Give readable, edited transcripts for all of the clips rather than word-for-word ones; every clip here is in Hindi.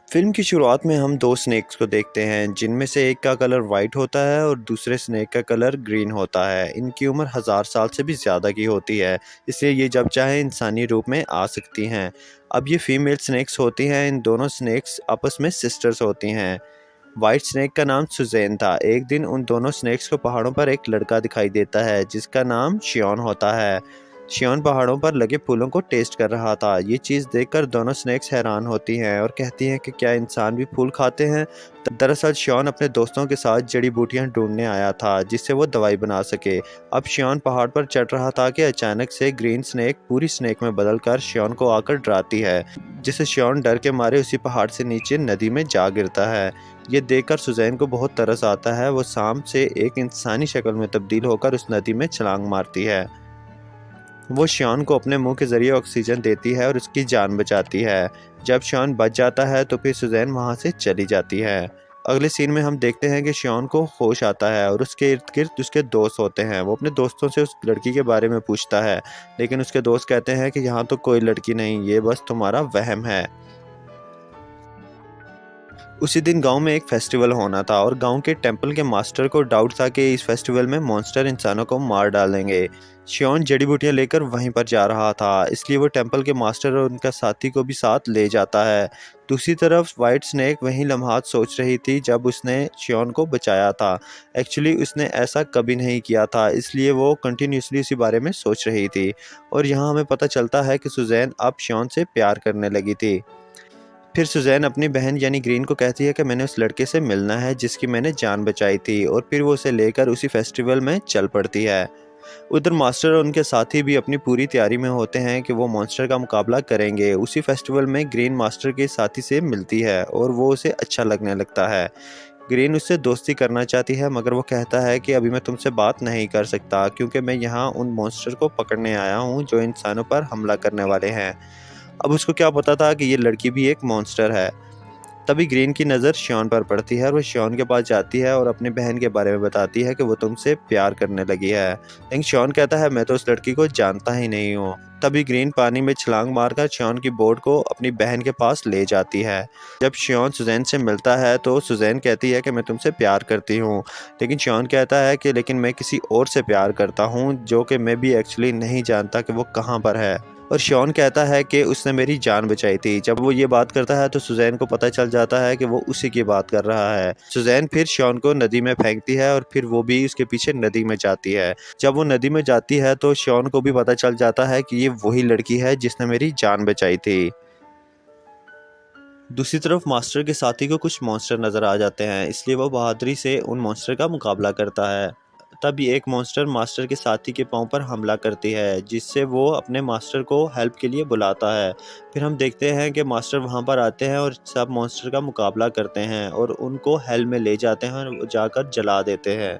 फिल्म की शुरुआत में हम दो स्नेक्स को देखते हैं जिनमें से एक का कलर वाइट होता है और दूसरे स्नेक का कलर ग्रीन होता है। इनकी उम्र 1000 साल से भी ज़्यादा की होती है, इसलिए ये जब चाहे इंसानी रूप में आ सकती हैं। अब ये फीमेल स्नेक्स होती हैं। इन दोनों स्नेक्स आपस में सिस्टर्स होती हैं। वाइट स्नेक का नाम सुजैन था। एक दिन उन दोनों स्नेक्स को पहाड़ों पर एक लड़का दिखाई देता है जिसका नाम शियोन होता है। शियोन पहाड़ों पर लगे फूलों को टेस्ट कर रहा था। ये चीज़ देखकर दोनों स्नेक्स हैरान होती हैं और कहती हैं कि क्या इंसान भी फूल खाते हैं। दरअसल शियोन अपने दोस्तों के साथ जड़ी बूटियां ढूंढने आया था जिससे वो दवाई बना सके। अब शियोन पहाड़ पर चढ़ रहा था कि अचानक से ग्रीन स्नेक पूरी स्नेक में बदलकर शियोन को आकर डराती है, जिससे शियोन डर के मारे उसी पहाड़ से नीचे नदी में जा गिरता है। ये देखकर सुजैन को बहुत तरस आता है। वो शाम से एक इंसानी शक्ल में तब्दील होकर उस नदी में छलांग मारती है। वो शियोन को अपने मुंह के जरिए ऑक्सीजन देती है और उसकी जान बचाती है। जब शियोन बच जाता है तो फिर सुजैन वहां से चली जाती है। अगले सीन में हम देखते हैं कि शियोन को होश आता है और उसके इर्द गिर्द उसके दोस्त होते हैं। वो अपने दोस्तों से उस लड़की के बारे में पूछता है, लेकिन उसके दोस्त कहते हैं कि यहाँ तो कोई लड़की नहीं, ये बस तुम्हारा वहम है। उसी दिन गांव में एक फेस्टिवल होना था और गांव के टेंपल के मास्टर को डाउट था कि इस फेस्टिवल में मॉन्स्टर इंसानों को मार डालेंगे। शियोन जड़ी बूटियां लेकर वहीं पर जा रहा था, इसलिए वो टेंपल के मास्टर और उनका साथी को भी साथ ले जाता है। दूसरी तरफ वाइट स्नेक वहीं लम्हात सोच रही थी जब उसने शियोन को बचाया था। एक्चुअली उसने ऐसा कभी नहीं किया था, इसलिए वो कंटिन्यूसली उसी बारे में सोच रही थी। और यहाँ हमें पता चलता है कि सुजैन अब शियोन से प्यार करने लगी थी। फिर सुजैन अपनी बहन यानी ग्रीन को कहती है कि मैंने उस लड़के से मिलना है जिसकी मैंने जान बचाई थी, और फिर वो उसे लेकर उसी फेस्टिवल में चल पड़ती है। उधर मास्टर और उनके साथी भी अपनी पूरी तैयारी में होते हैं कि वो मॉन्स्टर का मुकाबला करेंगे। उसी फेस्टिवल में ग्रीन मास्टर के साथी से मिलती है और वो उसे अच्छा लगने लगता है। ग्रीन उससे दोस्ती करना चाहती है, मगर वो कहता है कि अभी मैं तुमसे बात नहीं कर सकता क्योंकि मैं यहाँ उन मॉन्स्टर को पकड़ने आया हूँ जो इंसानों पर हमला करने वाले हैं। अब उसको क्या पता था कि ये लड़की भी एक मॉन्स्टर है। तभी ग्रीन की नज़र शियोन पर पड़ती है और वो शियोन के पास जाती है और अपनी बहन के बारे में बताती है कि वो तुमसे प्यार करने लगी है। लेकिन शियोन कहता है मैं तो उस लड़की को जानता ही नहीं हूँ। तभी ग्रीन पानी में छलांग मारकर शियोन की बोट को अपनी बहन के पास ले जाती है। जब शियोन सुजैन से मिलता है तो सुजैन कहती है कि मैं तुमसे प्यार करती हूँ, लेकिन शियोन कहता है कि लेकिन मैं किसी और से प्यार करता हूँ जो कि मैं भी एक्चुअली नहीं जानता कि वो कहाँ पर है। और शियोन कहता है कि उसने मेरी जान बचाई थी। जब वो ये बात करता है तो सुजैन को पता चल जाता है कि वो उसी की बात कर रहा है। सुजैन फिर शियोन को नदी में फेंकती है और फिर वो भी उसके पीछे नदी में जाती है। जब वो नदी में जाती है तो शियोन को भी पता चल जाता है कि ये वही लड़की है जिसने मेरी जान बचाई थी। दूसरी तरफ मास्टर के साथी को कुछ मॉन्स्टर नजर आ जाते हैं, इसलिए वो बहादुरी से उन मॉन्स्टर का मुकाबला करता है। तभी एक मॉन्स्टर मास्टर के साथी के पांव पर हमला करती है, जिससे वो अपने मास्टर को हेल्प के लिए बुलाता है। फिर हम देखते हैं कि मास्टर वहां पर आते हैं और सब मॉन्स्टर का मुकाबला करते हैं और उनको हेल में ले जाते हैं और जाकर जला देते हैं।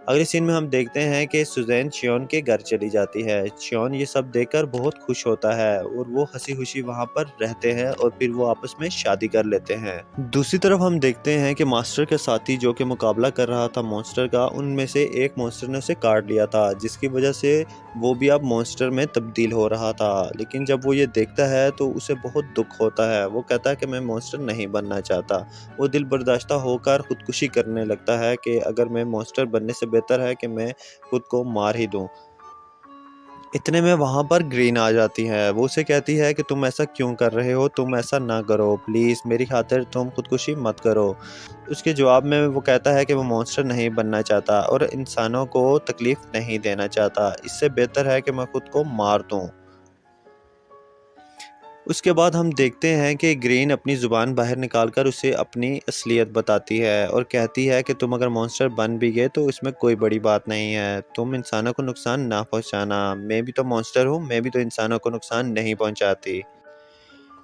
अगले सीन में हम देखते हैं कि सुजैन शियोन के घर चली जाती है। शियोन ये सब देखकर बहुत खुश होता है और वो हंसी खुशी वहां पर रहते हैं और फिर वो आपस में शादी कर लेते हैं। दूसरी तरफ हम देखते हैं कि मास्टर के साथी जो कि मुकाबला कर रहा था मॉन्स्टर का, उनमें से एक मॉन्स्टर ने उसे काट लिया था, जिसकी वजह से वो भी अब मॉन्स्टर में तब्दील हो रहा था। लेकिन जब वो ये देखता है तो उसे बहुत दुख होता है। वो कहता है कि मैं मॉन्स्टर नहीं बनना चाहता। वो दिल बर्दाश्त होकर खुदकुशी करने लगता है कि अगर मैं मॉन्स्टर बनने से बेहतर है कि मैं खुद को मार ही दूं। इतने में वहां पर ग्रीन आ जाती है। वो उसे कहती है कि तुम ऐसा क्यों कर रहे हो, तुम ऐसा ना करो, प्लीज मेरी खातिर तुम खुदकुशी मत करो। उसके जवाब में वो कहता है कि वो मॉन्स्टर नहीं बनना चाहता और इंसानों को तकलीफ नहीं देना चाहता। इससे बेहतर है कि मैं खुद को मार दूं। उसके बाद हम देखते हैं कि ग्रीन अपनी ज़ुबान बाहर निकालकर उसे अपनी असलियत बताती है और कहती है कि तुम अगर मॉन्स्टर बन भी गए तो इसमें कोई बड़ी बात नहीं है, तुम इंसानों को नुकसान ना पहुंचाना। मैं भी तो मॉन्स्टर हूँ, मैं भी तो इंसानों को नुकसान नहीं पहुंचाती।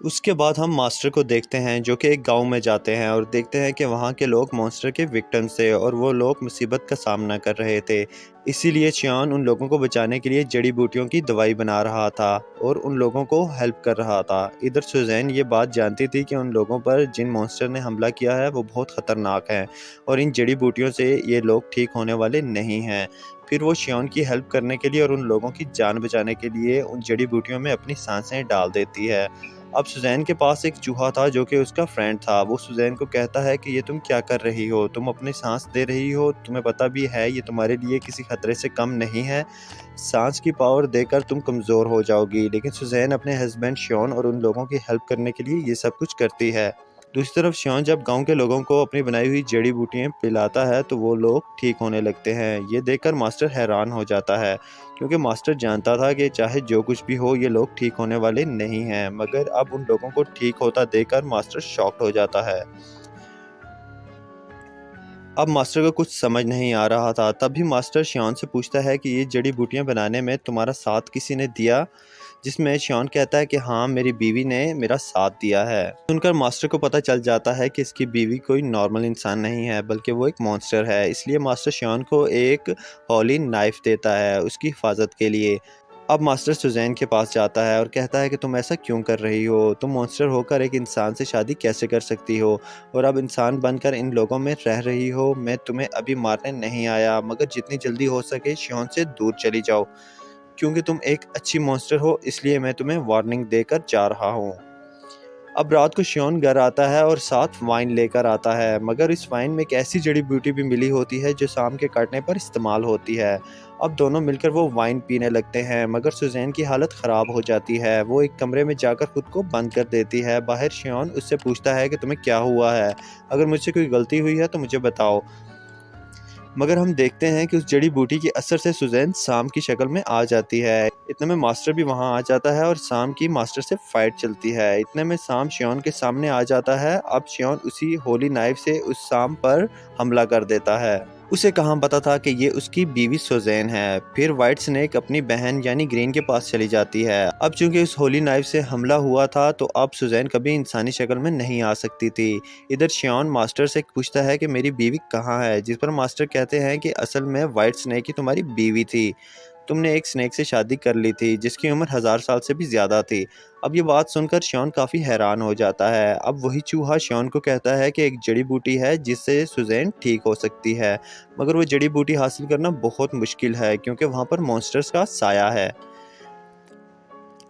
उसके बाद हम मास्टर को देखते हैं जो कि एक गांव में जाते हैं और देखते हैं कि वहां के लोग मॉन्स्टर के विक्टिम्स थे और वो लोग मुसीबत का सामना कर रहे थे। इसीलिए चियान उन लोगों को बचाने के लिए जड़ी बूटियों की दवाई बना रहा था और उन लोगों को हेल्प कर रहा था। इधर सुजैन ये बात जानती थी कि उन लोगों पर जिन मॉन्स्टर ने हमला किया है वो बहुत ख़तरनाक है और इन जड़ी बूटियों से ये लोग ठीक होने वाले नहीं हैं। फिर वो शियोन की हेल्प करने के लिए और उन लोगों की जान बचाने के लिए उन जड़ी बूटियों में अपनी सांसें डाल देती है। अब सुजैन के पास एक चूहा था जो कि उसका फ्रेंड था। वो सुजैन को कहता है कि ये तुम क्या कर रही हो, तुम अपनी सांस दे रही हो, तुम्हें पता भी है ये तुम्हारे लिए किसी खतरे से कम नहीं है, सांस की पावर देकर तुम कमज़ोर हो जाओगी। लेकिन सुजैन अपने हस्बैंड शॉन और उन लोगों की हेल्प करने के लिए ये सब कुछ करती है। दूसरी तरफ शॉन जब गांव के लोगों को अपनी बनाई हुई जड़ी बूटियां पिलाता है तो वो लोग ठीक होने लगते हैं। ये देखकर मास्टर हैरान हो जाता है, क्योंकि मास्टर जानता था कि चाहे जो कुछ भी हो ये लोग ठीक होने वाले नहीं हैं। मगर अब उन लोगों को ठीक होता देखकर मास्टर शॉक्ड हो जाता है। अब मास्टर को कुछ समझ नहीं आ रहा था। तभी मास्टर शॉन से पूछता है कि ये जड़ी बूटियां बनाने में तुम्हारा साथ किसी ने दिया? जिसमें शॉन कहता है कि हाँ, मेरी बीवी ने मेरा साथ दिया है। सुनकर मास्टर को पता चल जाता है कि इसकी बीवी कोई नॉर्मल इंसान नहीं है, बल्कि वो एक मॉन्स्टर है। इसलिए मास्टर शॉन को एक हॉली नाइफ देता है उसकी हिफाजत के लिए। अब मास्टर सुजैन के पास जाता है और कहता है कि तुम ऐसा क्यों कर रही हो, तुम मॉन्स्टर होकर एक इंसान से शादी कैसे कर सकती हो, और अब इंसान बनकर इन लोगों में रह रही हो। मैं तुम्हें अभी मारने नहीं आया, मगर जितनी जल्दी हो सके शॉन से दूर चली जाओ, क्योंकि तुम एक अच्छी मॉन्स्टर हो, इसलिए मैं तुम्हें वार्निंग देकर जा रहा हूँ। अब रात को शॉन घर आता है और साथ वाइन लेकर आता है, मगर इस वाइन में एक ऐसी जड़ी बूटी भी मिली होती है जो शाम के काटने पर इस्तेमाल होती है। अब दोनों मिलकर वो वाइन पीने लगते हैं, मगर सुजैन की हालत ख़राब हो जाती है। वो एक कमरे में जाकर खुद को बंद कर देती है। बाहर शॉन उससे पूछता है कि तुम्हें क्या हुआ है, अगर मुझसे कोई गलती हुई है तो मुझे बताओ। मगर हम देखते हैं कि उस जड़ी बूटी के असर से सुजैन शाम की शक्ल में आ जाती है। इतने में मास्टर भी वहां आ जाता है और शाम की मास्टर से फाइट चलती है। इतने में शाम श्योन के सामने आ जाता है। अब श्योन उसी होली नाइफ से उस शाम पर हमला कर देता है। उसे कहाँ पता था कि ये उसकी बीवी सुजैन है। फिर व्हाइट स्नेक अपनी बहन यानी ग्रीन के पास चली जाती है। अब चूंकि उस होली नाइफ से हमला हुआ था तो अब सुजैन कभी इंसानी शक्ल में नहीं आ सकती थी। इधर श्योन मास्टर से पूछता है कि मेरी बीवी कहाँ है, जिस पर मास्टर कहते हैं कि असल में व्हाइट स्नेक ही तुम्हारी बीवी थी, तुमने एक स्नेक से शादी कर ली थी जिसकी उम्र 1000 साल से भी ज्यादा थी। अब ये बात सुनकर शॉन काफी हैरान हो जाता है। अब वही चूहा शॉन को कहता है कि एक जड़ी बूटी है जिससे सुजैन ठीक हो सकती है, मगर वो जड़ी बूटी हासिल करना बहुत मुश्किल है क्योंकि वहां पर मॉन्स्टर्स का साया है।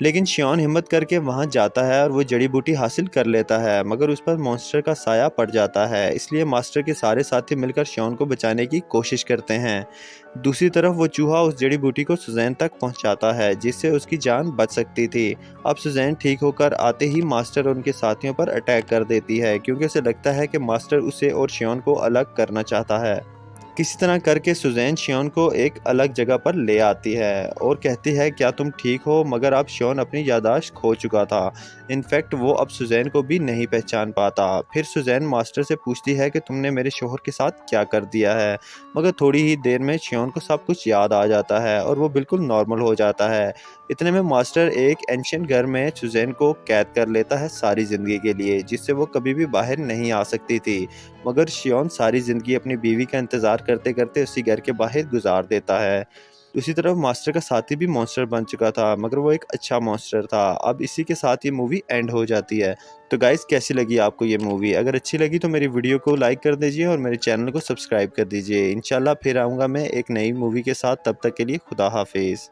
लेकिन श्योन हिम्मत करके वहां जाता है और वो जड़ी बूटी हासिल कर लेता है, मगर उस पर मॉन्स्टर का साया पड़ जाता है। इसलिए मास्टर के सारे साथी मिलकर श्योन को बचाने की कोशिश करते हैं। दूसरी तरफ वो चूहा उस जड़ी बूटी को सुजैन तक पहुंचाता है जिससे उसकी जान बच सकती थी। अब सुजैन ठीक होकर आते ही मास्टर उनके साथियों पर अटैक कर देती है, क्योंकि उसे लगता है कि मास्टर उसे और श्योन को अलग करना चाहता है। किसी तरह करके सुजैन श्योन को एक अलग जगह पर ले आती है और कहती है क्या तुम ठीक हो, मगर अब श्योन अपनी याददाश्त खो चुका था। इनफैक्ट वो अब सुजैन को भी नहीं पहचान पाता। फिर सुजैन मास्टर से पूछती है कि तुमने मेरे शोहर के साथ क्या कर दिया है, मगर थोड़ी ही देर में श्योन को सब कुछ याद आ जाता है और वो बिल्कुल नॉर्मल हो जाता है। इतने में मास्टर एक एंशियंट घर में सुजैन को कैद कर लेता है सारी ज़िंदगी के लिए, जिससे वो कभी भी बाहर नहीं आ सकती थी। मगर श्योन सारी ज़िंदगी अपनी बीवी का इंतज़ार करते करते उसी घर के बाहर गुजार देता है। दूसरी तरफ मास्टर का साथी भी मॉन्स्टर बन चुका था, मगर वो एक अच्छा मॉन्स्टर था। अब इसी के साथ ये मूवी एंड हो जाती है। तो गाइस, कैसी लगी आपको ये मूवी? अगर अच्छी लगी तो मेरी वीडियो को लाइक कर दीजिए और मेरे चैनल को सब्सक्राइब कर दीजिए। इंशाल्लाह फिर आऊँगा मैं एक नई मूवी के साथ। तब तक के लिए खुदा हाफिज़।